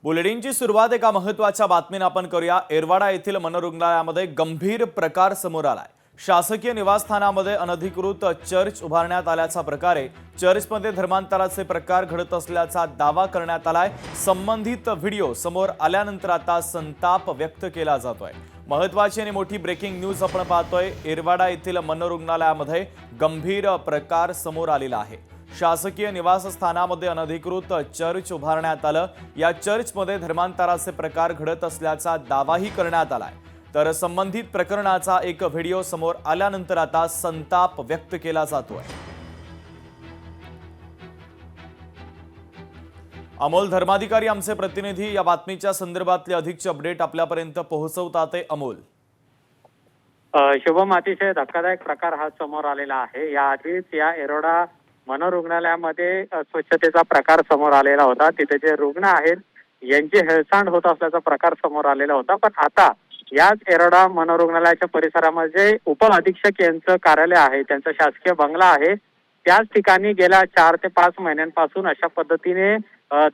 बुलेटिनची सुरुवात एका महत्त्वाच्या बातमीने आपण करूया। एरवाडा येथील मनोरुग्णालयामध्ये गंभीर प्रकार समोर आलाय। शासकीय निवासस्थानामध्ये अनधिकृत चर्च उभारण्यात आल्याचा प्रकारे चर्चमध्ये धर्मांतराचे प्रकार घडत असल्याचा दावा करण्यात आलाय। संबंधित व्हिडिओ समोर आल्यानंतर आता संताप व्यक्त केला जातोय। महत्त्वाची आणि मोठी ब्रेकिंग न्यूज आपण पाहतोय। एरवाडा येथील मनोरुग्णालयामध्ये गंभीर प्रकार समोर आलेला आहे। शासकीय निवासस्थानामध्ये अनधिकृत चर्च उभारण्यात आलं। या चर्चमध्ये धर्मांतराचे प्रकार घडत असल्याचा दावाही करण्यात आलाय। तर संबंधित प्रकरणाचा एक व्हिडिओ समोर आल्यानंतर आता संताप व्यक्त केला जातोय। अमोल धर्माधिकारी आमचे प्रतिनिधी या बातमीच्या संदर्भातले अधिकचे अपडेट आपल्यापर्यंत पोहोचवतात। अमोल, शुभम, अतिशय धक्कादायक प्रकार हा समोर आलेला आहे। याआधीच या एरोडा मनोरुग्णालयामध्ये स्वच्छतेचा प्रकार समोर आलेला होता। तिथे जे रुग्ण आहेत यांची हेळसांड होत असल्याचा प्रकार समोर आलेला होता। पण आता याच एरोडा मनोरुग्णालयाच्या परिसरामध्ये उपअधीक्षक यांचं कार्यालय आहे, त्यांचा शासकीय बंगला आहे। त्याच ठिकाणी गेल्या 4 ते 5 महिन्यांपासून अशा पद्धतीने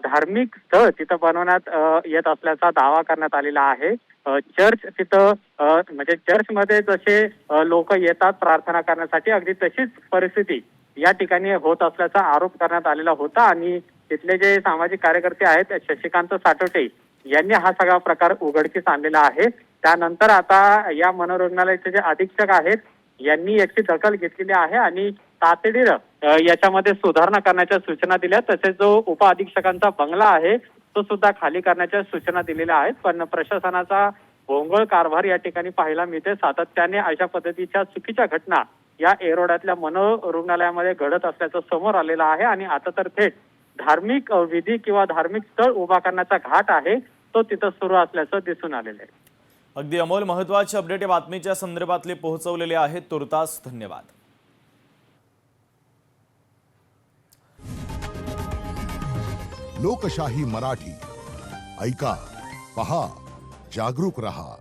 धार्मिक स्थळ तिथं बनवण्यात येत असल्याचा दावा करण्यात आलेला आहे। चर्च तिथं म्हणजे चर्चमध्ये जसे लोक येतात प्रार्थना करण्यासाठी, अगदी तशीच परिस्थिती या ठिकाणी होत असल्याचा आरोप करण्यात आलेला होता। आणि तिथले जे सामाजिक कार्यकर्ते आहेत शशिकांत साटोटे यांनी हा सगळा प्रकार उघडकीस आणलेला आहे। त्यानंतर आता या मनोरुग्णालयाचे जे अधीक्षक आहेत यांनी याची दखल घेतलेली आहे आणि तातडीनं याच्यामध्ये सुधारणा करण्याच्या सूचना दिल्या। तसेच जो उपअधीक्षकांचा बंगला आहे तो सुद्धा खाली करण्याच्या सूचना दिलेल्या आहेत। पण प्रशासनाचा भोंगळ कारभार या ठिकाणी पाहायला मिळते। सातत्याने अशा पद्धतीच्या चुकीच्या घटना या एरोड्यातल्या मनोरुग्णालयामध्ये घडत असल्याचं समोर आलेलं आहे। आणि आता तर थेट धार्मिक विधी किंवा धार्मिक स्थळ उभा करण्याचा घाट आहे तो तिथं सुरू असल्याचं दिसून आलेलं आहे। अगदी अमोल, महत्त्वाचे अपडेट या बातमीच्या संदर्भातले पोहोचवलेले आहेत। तुर्तास धन्यवाद। लोकशाही मराठी ऐका, पहा, जागरूक रहा।